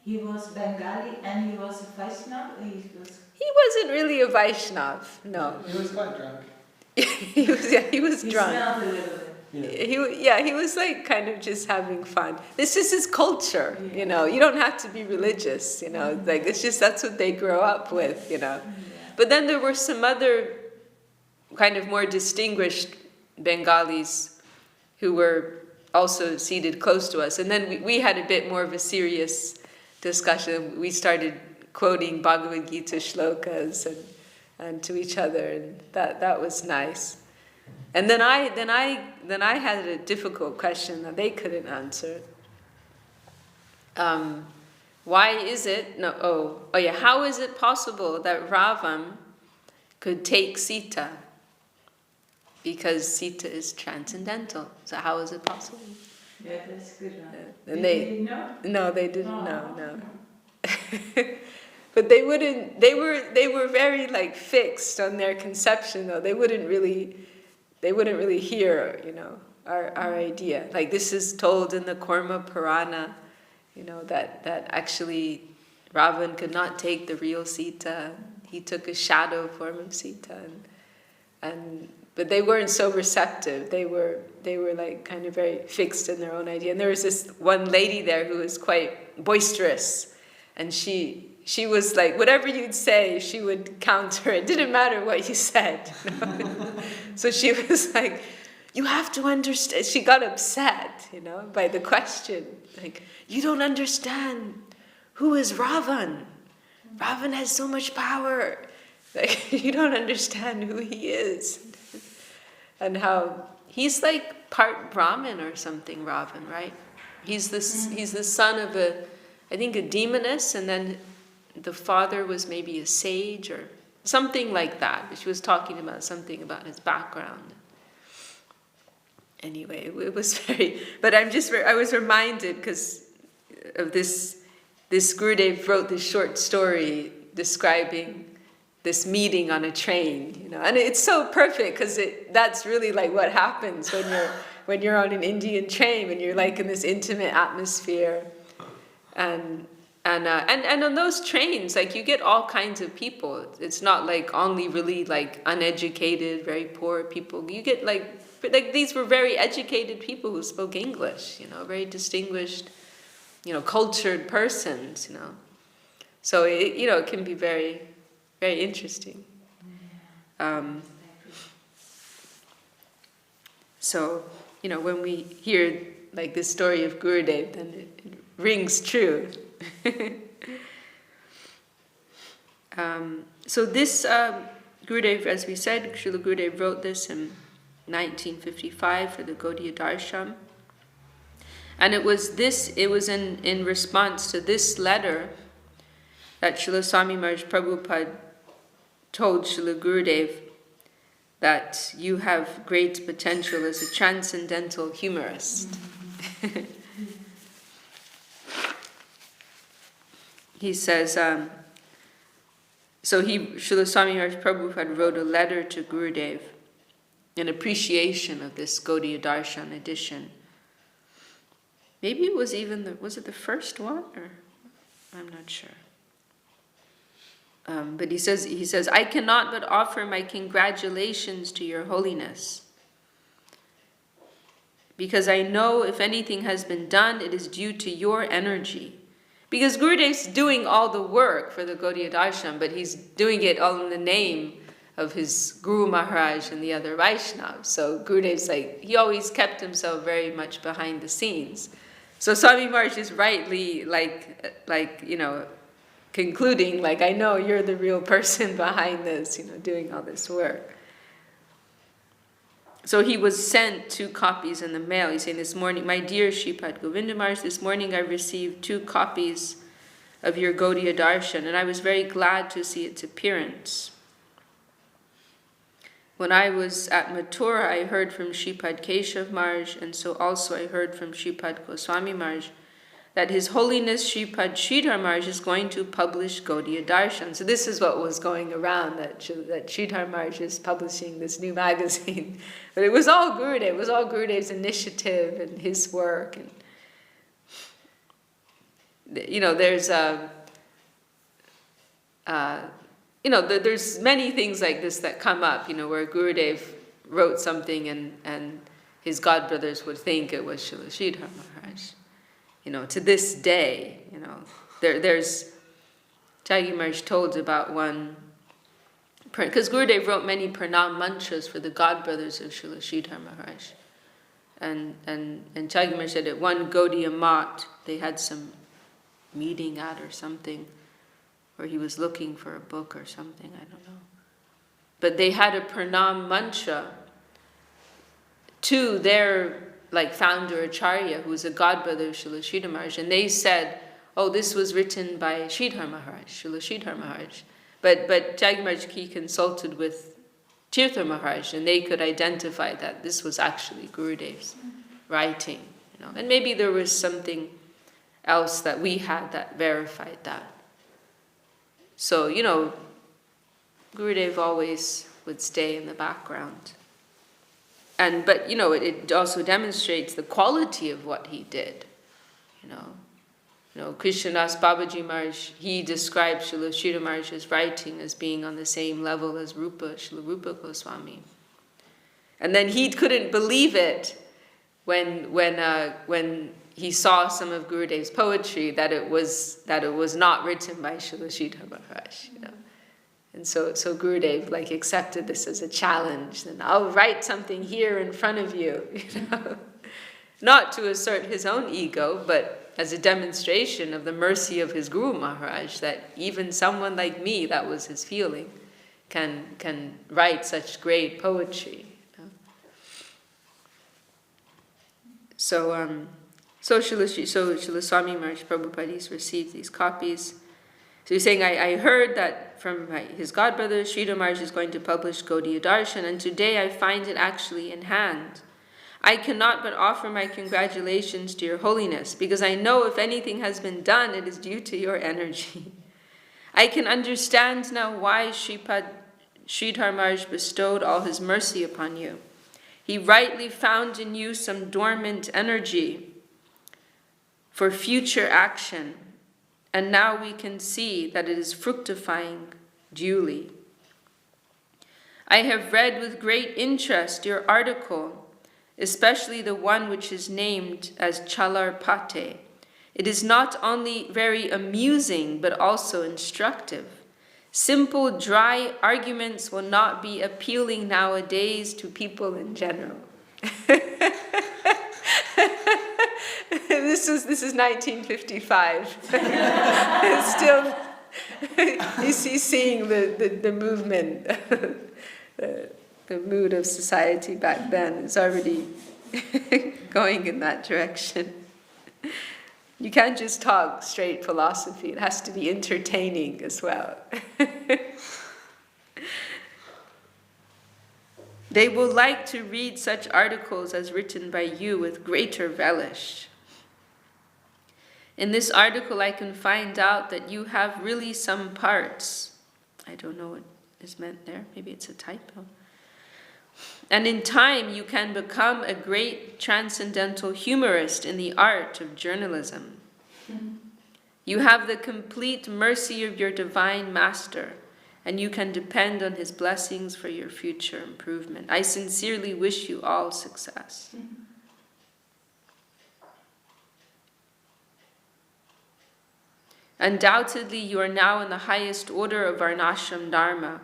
He was Bengali and he was a Vaishnava. He wasn't really a Vaishnav, no. He was quite drunk. he was He drunk. smelled a little bit. He was like kind of just having fun. This is his culture, you know. You don't have to be religious, you know. Like it's just that's what they grow up with, you know. But then there were some other kind of more distinguished Bengalis who were also seated close to us. And then we had a bit more of a serious discussion. We started quoting Bhagavad Gita shlokas and to each other, and that was nice. And then I had a difficult question that they couldn't answer. Why is it? How is it possible that Ravan could take Sita? Because Sita is transcendental. So how is it possible? Yeah, that's good. And Did they know? No, they didn't know. No. But they wouldn't. They were very like fixed on their conception, though. They wouldn't really hear, you know, our idea. Like this is told in the Korma Purana, you know, that actually Ravan could not take the real Sita. He took a shadow form of Sita, but they weren't so receptive. They were like kind of very fixed in their own idea. And there was this one lady there who was quite boisterous, and she was like, whatever you'd say, she would counter. It didn't matter what you said. So she was like, you have to understand. She got upset, you know, by the question. Like, you don't understand. Who is Ravan? Ravan has so much power. Like, you don't understand who he is. And how he's like part Brahmin or something, Ravan, right? He's the son of I think a demoness, and then the father was maybe a sage or something like that. She was talking about something about his background. Anyway, it was very. But I was reminded because of this Gurudev wrote this short story describing this meeting on a train, you know, and it's so perfect because that's really like what happens when you're on an Indian train and you're like in this intimate atmosphere, and on those trains, like you get all kinds of people. It's not like only really like uneducated, very poor people. You get like these were very educated people who spoke English, you know, very distinguished, you know, cultured persons, you know. So it can be very, very interesting. So, you know, when we hear like this story of Gurudev, then it rings true. So this Gurudev, as we said, Srila Gurudev wrote this in 1955 for the Gaudiya Darsham. And it was in response to this letter that Srila Swami Maharaj Prabhupada told Srila Gurudev that you have great potential as a transcendental humorist. He says, Srila Swami Maharaj Prabhupada wrote a letter to Gurudev in appreciation of this Gaudiya Darshan edition. Maybe it was was it the first one? Or I'm not sure. But he says, I cannot but offer my congratulations to your holiness, because I know if anything has been done, it is due to your energy. Because Gurudev's doing all the work for the Gaudiya Darsham, but he's doing it all in the name of his Guru Maharaj and the other Vaishnavas. So Gurudev's he always kept himself very much behind the scenes. So Swami Maharaj is rightly concluding, I know you're the real person behind this, doing all this work. So he was sent 2 copies in the mail. He's saying, this morning, my dear Shripad Govinda Maharaj, this morning I received 2 copies of your Gaudiya Darshan, and I was very glad to see its appearance. When I was at Mathura, I heard from Shripad Keshav Maharaj, and so also I heard from Shripad Goswami Maharaj, that His Holiness Shripad Sridhar Maharaj is going to publish Gaudiya Darshan. So this is what was going around, that Sridhar Maharaj is publishing this new magazine. But it was all Gurudev. It was all Gurudev's initiative and his work. And there's there's many things like this that come up, where Gurudev wrote something and his godbrothers would think it was Srila Sridhar Maharaj. To this day, there's Jaggi Maharaj told about one, because Gurudev wrote many pranam mantras for the godbrothers of Srila Sridhar Maharaj. And Jaggi Maharaj said at one Gaudiya Mat, they had some meeting at or something, or he was looking for a book or something, I don't know. But they had a pranam mantra to their founder Acharya, who was a godbrother of Srila Sridhar Maharaj, and they said, oh, this was written by Sridhar Maharaj, Srila Sridhar Maharaj. But Jaggi Maharaj, he consulted with Tirtha Maharaj, and they could identify that this was actually Gurudev's writing. And maybe there was something else that we had that verified that. So, Gurudev always would stay in the background. But it also demonstrates the quality of what he did. Krishnadas Babaji Maharaj, he described Srila Sridhar Maharaj's writing as being on the same level as Srila Rupa Goswami. And then he couldn't believe it when he saw some of Gurudev's poetry that it was not written by Srila Sridhar Maharaj. And so Gurudev accepted this as a challenge. And I'll write something here in front of you, not to assert his own ego, but as a demonstration of the mercy of his Guru Maharaj, that even someone like me, that was his feeling, can write such great poetry. So Srila Swami Maharaj Prabhupada, he's received these copies. So he's saying, I heard that from his godbrother, Sridhar Maharaj is going to publish Gaudiya Darshan, and today I find it actually in hand. I cannot but offer my congratulations to your holiness, because I know if anything has been done, it is due to your energy. I can understand now why Sridhar Maharaj bestowed all his mercy upon you. He rightly found in you some dormant energy for future action, and now we can see that it is fructifying duly. I have read with great interest your article, especially the one which is named as Chalar Pate. It is not only very amusing, but also instructive. Simple, dry arguments will not be appealing nowadays to people in general. This is 1955. It's still, he's seeing the movement, the mood of society back then is already going in that direction. You can't just talk straight philosophy. It has to be entertaining as well. They will like to read such articles as written by you with greater relish. In this article, I can find out that you have really some parts. I don't know what is meant there. Maybe it's a typo. And in time, you can become a great transcendental humorist in the art of journalism. You have the complete mercy of your divine master, and you can depend on his blessings for your future improvement. I sincerely wish you all success. Undoubtedly, you are now in the highest order of Varnashram Dharma,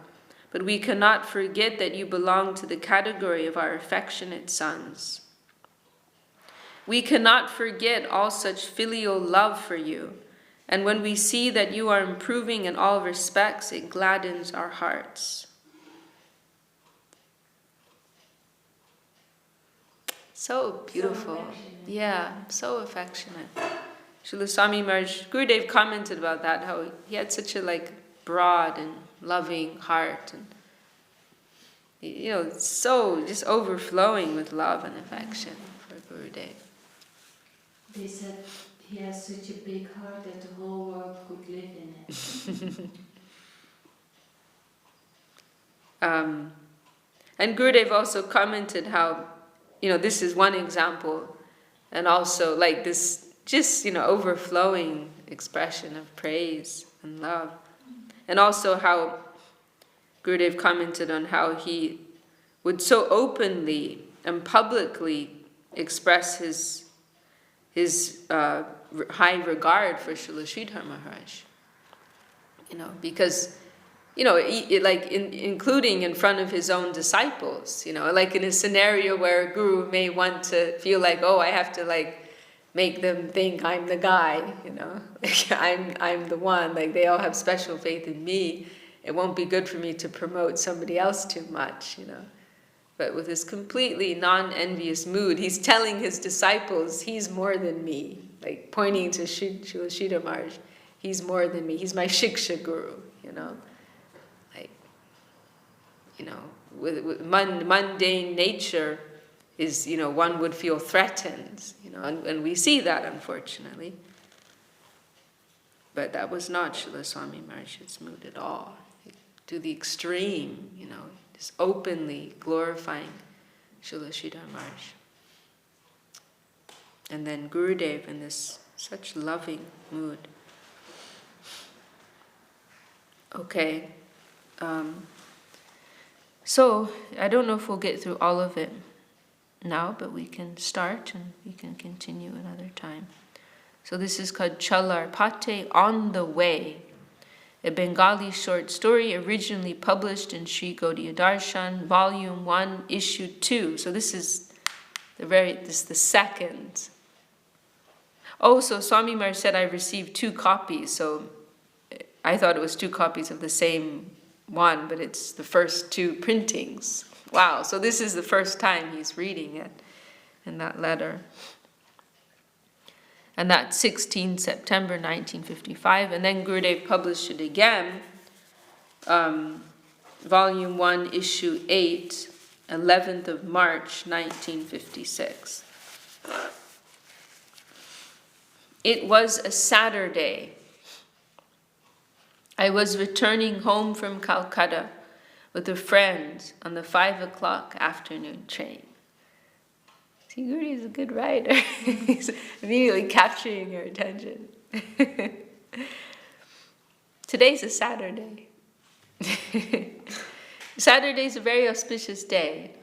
but we cannot forget that you belong to the category of our affectionate sons. We cannot forget all such filial love for you, and when we see that you are improving in all respects, it gladdens our hearts. So beautiful. Yeah, so affectionate. Srila Swami Maharaj, Gurudev commented about that, how he had such a broad and loving heart, and so just overflowing with love and affection for Gurudev. They said he has such a big heart that the whole world could live in it. And Gurudev also commented how, this is one example, and also this just, overflowing expression of praise and love. And also how Gurudev commented on how he would so openly and publicly express his high regard for Srila Sridhar Maharaj. Because, including in front of his own disciples, like in a scenario where a guru may want to feel like, oh, I have to make them think I'm the guy, like I'm the one, like they all have special faith in me. It won't be good for me to promote somebody else too much, But with this completely non-envious mood, he's telling his disciples, he's more than me, like pointing to Srila Sridhar Maharaj, he's more than me, he's my Shiksha Guru, with mundane nature is, one would feel threatened, and we see that, unfortunately. But that was not Srila Swami Maharaj's mood at all. To the extreme, just openly glorifying Srila Sridhar Maharaj. And then Gurudev in this such loving mood. Okay. So, I don't know if we'll get through all of it now, but we can start and we can continue another time. So this is called Chalar Pate, On the Way, a Bengali short story originally published in Sri Gaudiya Darshan, Volume 1, Issue 2. So this is the second. Oh, so Swami Maharaj said I received 2 copies, so I thought it was 2 copies of the same one, but it's the first 2 printings. Wow, so this is the first time he's reading it in that letter. And that's 16 September 1955. And then Gurudev published it again, Volume 1, Issue 8, 11th of March 1956. It was a Saturday. I was returning home from Calcutta with a friend on the 5 o'clock afternoon train. See, Guru is a good writer. He's immediately capturing your attention. Today's a Saturday. Saturday is a very auspicious day.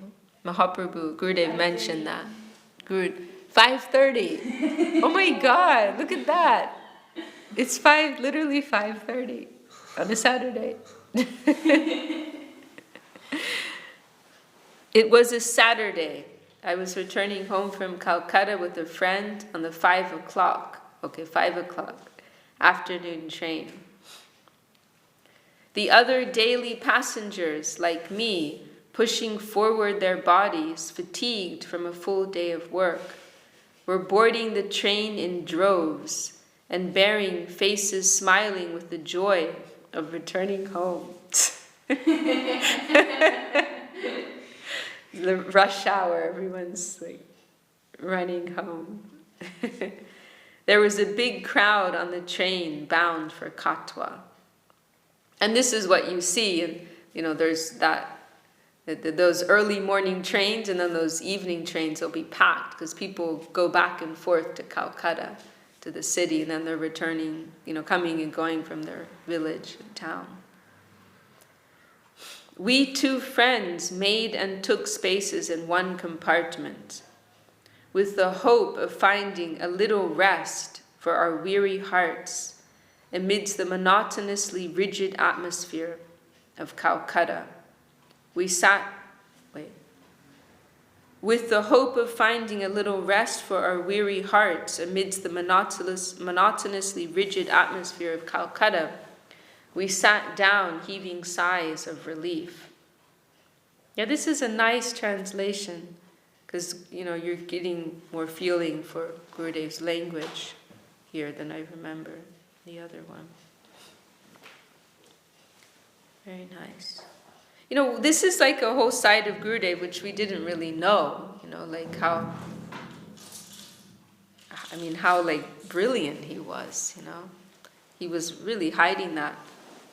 Mahaprabhu, Gurudev mentioned that. 5:30. Oh my God, look at that. It's literally 5:30 on a Saturday. It was a Saturday. I was returning home from Calcutta with a friend on the 5 o'clock afternoon train. The other daily passengers, like me, pushing forward their bodies, fatigued from a full day of work, were boarding the train in droves and bearing faces smiling with the joy of returning home. The rush hour, everyone's running home. There was a big crowd on the train bound for Katwa. And this is what you see, and there's those early morning trains, and then those evening trains will be packed because people go back and forth to Calcutta, to the city, and then they're returning, coming and going from their village and town. We 2 friends made and took spaces in one compartment, with the hope of finding a little rest for our weary hearts amidst the monotonously rigid atmosphere of Calcutta. With the hope of finding a little rest for our weary hearts amidst the monotonously rigid atmosphere of Calcutta, we sat down, heaving sighs of relief. Yeah, this is a nice translation, because, you're getting more feeling for Gurudev's language here than I remember the other one. Very nice. This is like a whole side of Gurudev which we didn't really know, how brilliant he was, He was really hiding that.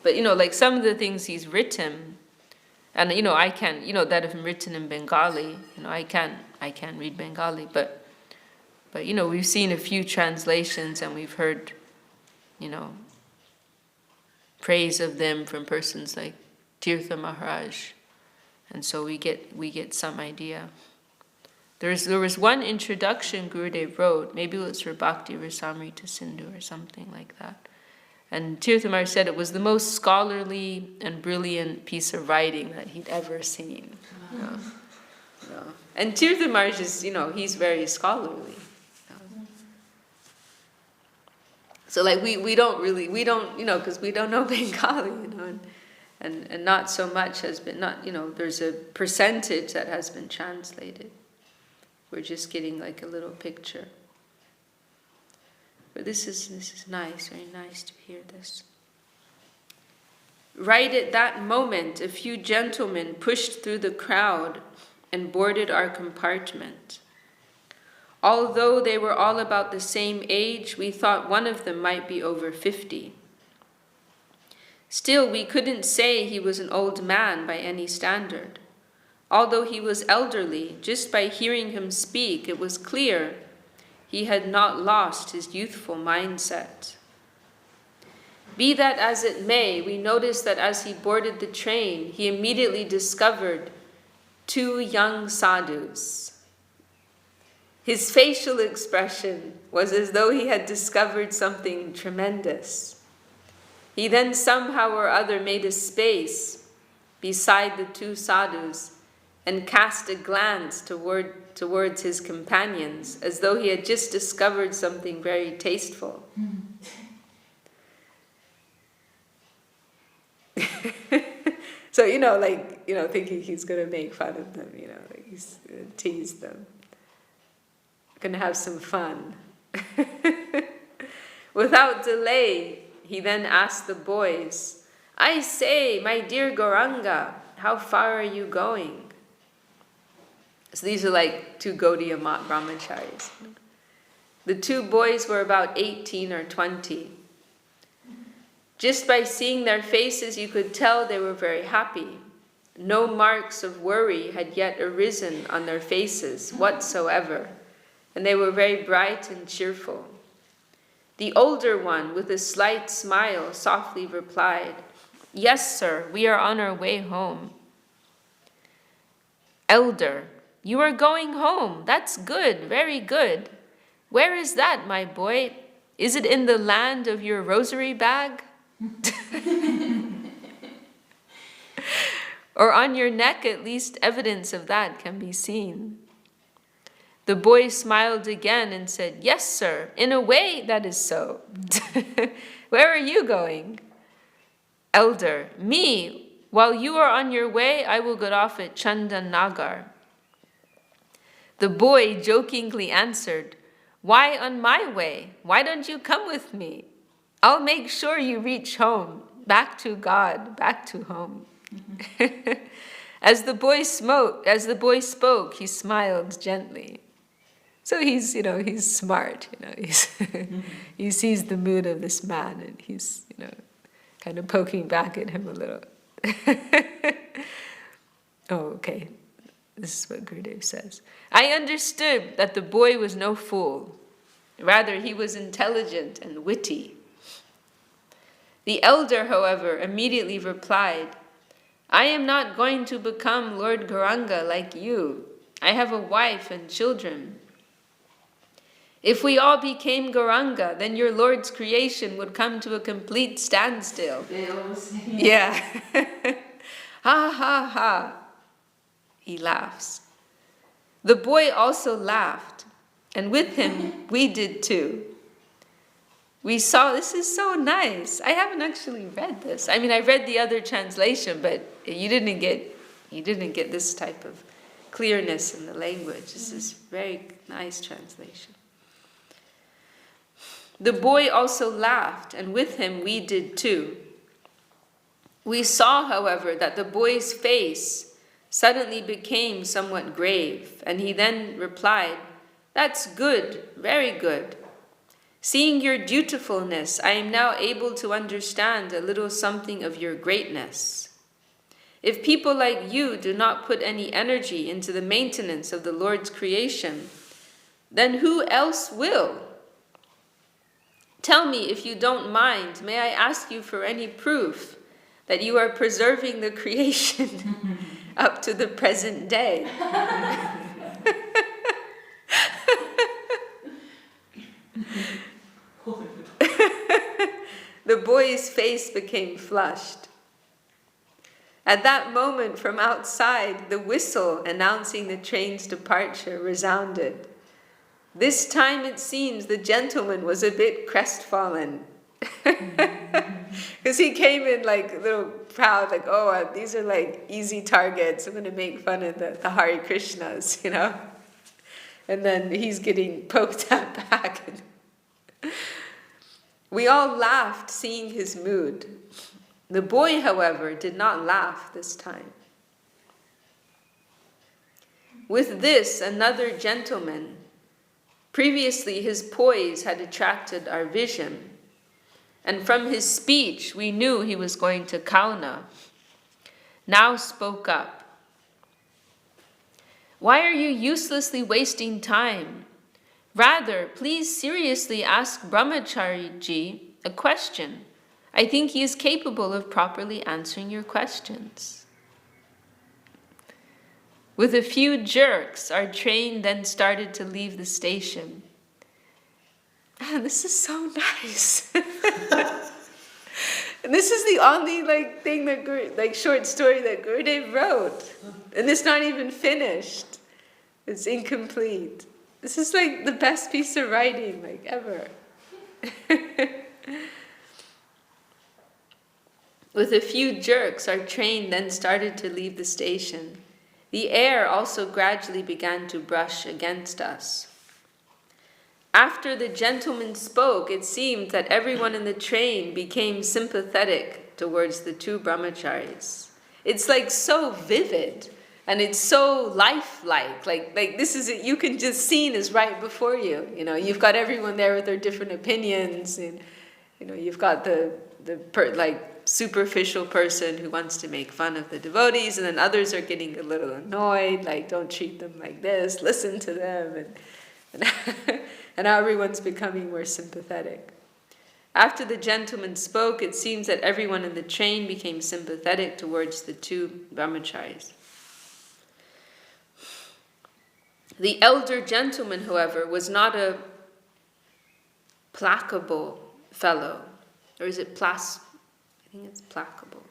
But, some of the things he's written, and, I can, that have been written in Bengali, I can read Bengali, but But, we've seen a few translations and we've heard, praise of them from persons like Tirtha Maharaj. And so we get some idea. There was one introduction Gurudev wrote, maybe it was for Bhakti Rasamrita Sindhu or something like that. And Tirtha Maharaj said it was the most scholarly and brilliant piece of writing that he'd ever seen. And Tirtha Maharaj is, he's very scholarly. So like we don't, because we don't know Bengali, and not so much has been, there's a percentage that has been translated. We're just getting like a little picture. But this is nice, very nice to hear this. Right at that moment, a few gentlemen pushed through the crowd and boarded our compartment. Although they were all about the same age, we thought one of them might be over 50. Still, we couldn't say he was an old man by any standard. Although he was elderly, just by hearing him speak, it was clear he had not lost his youthful mindset. Be that as it may, we noticed that as he boarded the train, he immediately discovered 2 young sadhus. His facial expression was as though he had discovered something tremendous. He then somehow or other made a space beside the 2 sadhus and cast a glance towards his companions, as though he had just discovered something very tasteful. So, thinking he's going to make fun of them, like he's going to tease them. Going to have some fun. Without delay, he then asked the boys, "I say, my dear Gauranga, how far are you going?" So these are like 2 Gaudiya brahmacharis. The 2 boys were about 18 or 20. Just by seeing their faces, you could tell they were very happy. No marks of worry had yet arisen on their faces whatsoever, and they were very bright and cheerful. The older one, with a slight smile, softly replied, "Yes, sir, we are on our way home." "Elder, you are going home. That's good, very good. Where is that, my boy? Is it in the land of your rosary bag? Or on your neck, at least evidence of that can be seen." The boy smiled again and said, "Yes, sir, in a way that is so." "Where are you going?" "Elder, me, while you are on your way, I will get off at Chandan Nagar." The boy jokingly answered, "Why on my way? Why don't you come with me? I'll make sure you reach home, back to God, back to home." As the boy spoke, he smiled gently. So he's smart, he sees the mood of this man and he's, kind of poking back at him a little. Oh, okay. This is what Gurudev says. "I understood that the boy was no fool. Rather, he was intelligent and witty." The elder, however, immediately replied, "I am not going to become Lord Gauranga like you. I have a wife and children. If we all became Gauranga, then your Lord's creation would come to a complete standstill." They all say. Yeah. Ha ha ha. He laughs. The boy also laughed, and with him we did too. We saw, this is so nice. I haven't actually read this. I mean, I read the other translation, but you didn't get this type of clearness in the language. This is very nice translation. The boy also laughed, and with him we did too. We saw, however, that the boy's face suddenly became somewhat grave, and he then replied, "That's good, very good. Seeing your dutifulness, I am now able to understand a little something of your greatness. If people like you do not put any energy into the maintenance of the Lord's creation, then who else will? Tell me, if you don't mind, may I ask you for any proof that you are preserving the creation up to the present day? The boy's face became flushed. At that moment, from outside, the whistle announcing the train's departure resounded. This time, it seems, the gentleman was a bit crestfallen. Because he came in like a little proud, like, oh, these are like easy targets. I'm going to make fun of the Hare Krishnas, you know. And then he's getting poked at back. We all laughed, seeing his mood. The boy, however, did not laugh this time. With this, another gentleman. Previously, his poise had attracted our vision, and from his speech, we knew he was going to Kauna. Now spoke up. Why are you uselessly wasting time? Rather, please seriously ask Brahmachari-ji a question. I think he is capable of properly answering your questions. With a few jerks, our train then started to leave the station. This is so nice. And this is the only thing that short story that Gurudev wrote, and it's not even finished. It's incomplete. This is the best piece of writing ever. With a few jerks, our train then started to leave the station. The air also gradually began to brush against us. After the gentleman spoke, it seemed that everyone in the train became sympathetic towards the two brahmacharis. It's so vivid, and it's so lifelike. This is it. You can just see it is right before you. You've got everyone there with their different opinions, and you've got the superficial person who wants to make fun of the devotees, and then others are getting a little annoyed, don't treat them like this, listen to them, and now everyone's becoming more sympathetic. After the gentleman spoke, it seems that everyone in the train became sympathetic towards the two brahmacharis. The elder gentleman, however, was not a placable fellow, or is it I think it's placable.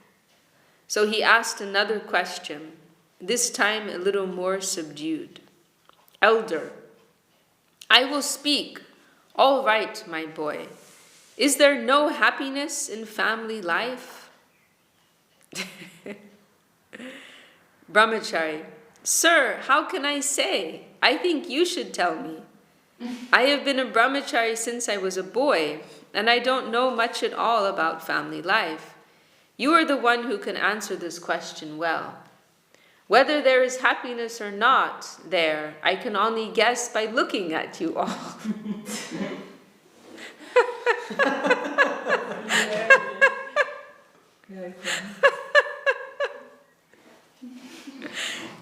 So he asked another question, this time a little more subdued. Elder, I will speak. All right, my boy. Is there no happiness in family life? Brahmachari, sir, how can I say? I think you should tell me. I have been a brahmachari since I was a boy, and I don't know much at all about family life. You are the one who can answer this question well. Whether there is happiness or not there, I can only guess by looking at you all.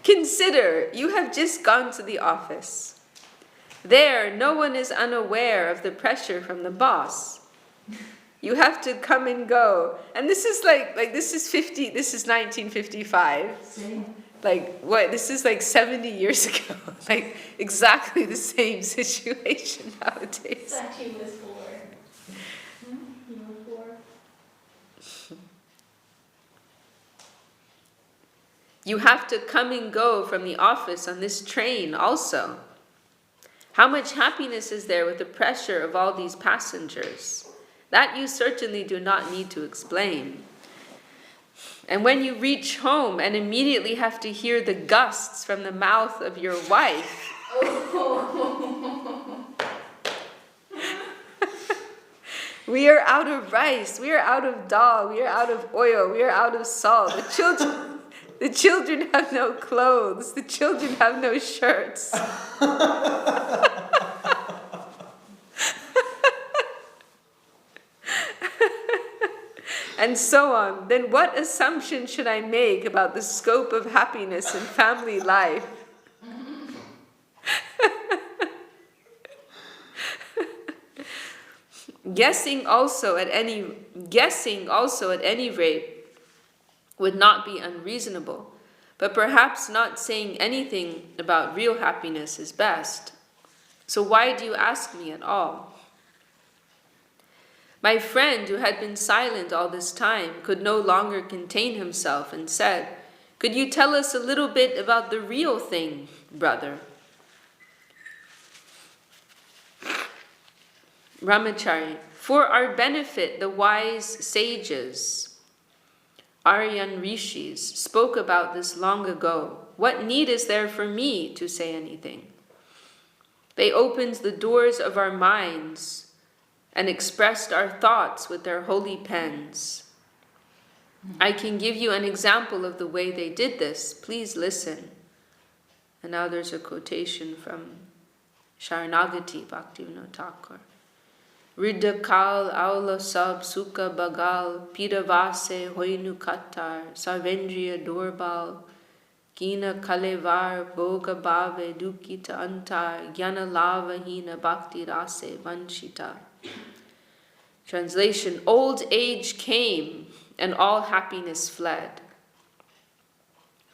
Consider, you have just gone to the office. There, no one is unaware of the pressure from the boss. You have to come and go. And this is this is 1955. Same. This is 70 years ago. Exactly the same situation nowadays. Sachi was 4. You were 4. You have to come and go from the office on this train also. How much happiness is there with the pressure of all these passengers? That you certainly do not need to explain. And when you reach home and immediately have to hear the gusts from the mouth of your wife, we are out of rice, we are out of dal, we are out of oil, we are out of salt. The children have no clothes, the children have no shirts. And so on, then what assumption should I make about the scope of happiness in family life? Guessing also at any rate would not be unreasonable, but perhaps not saying anything about real happiness is best. So why do you ask me at all? My friend, who had been silent all this time, could no longer contain himself and said, "Could you tell us a little bit about the real thing, brother?" Brahmachari, for our benefit, the wise sages, Aryan rishis, spoke about this long ago. What need is there for me to say anything? They opened the doors of our minds and expressed our thoughts with their holy pens. I can give you an example of the way they did this. Please listen. And now there's a quotation from Sharanagati Bhaktivinoda Thakur. Riddhakal aula sab sukha bagal piravase hoinu kattar sarvendriya dorbal kina kalevar boga bhave dukita antar jnana lava hina bhakti rase vanshita. Translation: Old age came and all happiness fled.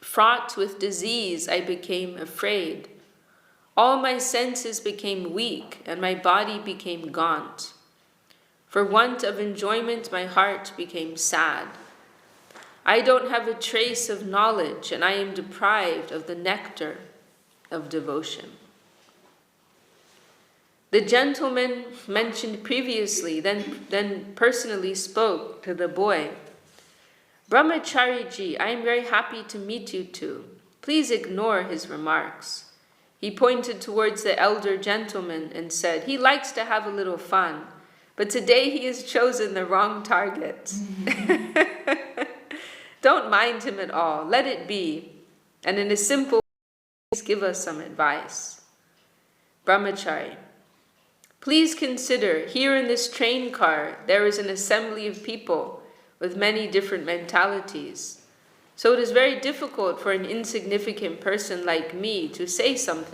Fraught with disease, I became afraid. All my senses became weak and my body became gaunt. For want of enjoyment, my heart became sad. I don't have a trace of knowledge and I am deprived of the nectar of devotion. The gentleman mentioned previously then personally spoke to the boy. Brahmachari-ji, I am very happy to meet you too. Please ignore his remarks. He pointed towards the elder gentleman and said, he likes to have a little fun, but today he has chosen the wrong target. Don't mind him at all. Let it be. And in a simple way, please give us some advice. Brahmachari, please consider, here in this train car, there is an assembly of people with many different mentalities. So it is very difficult for an insignificant person like me to say something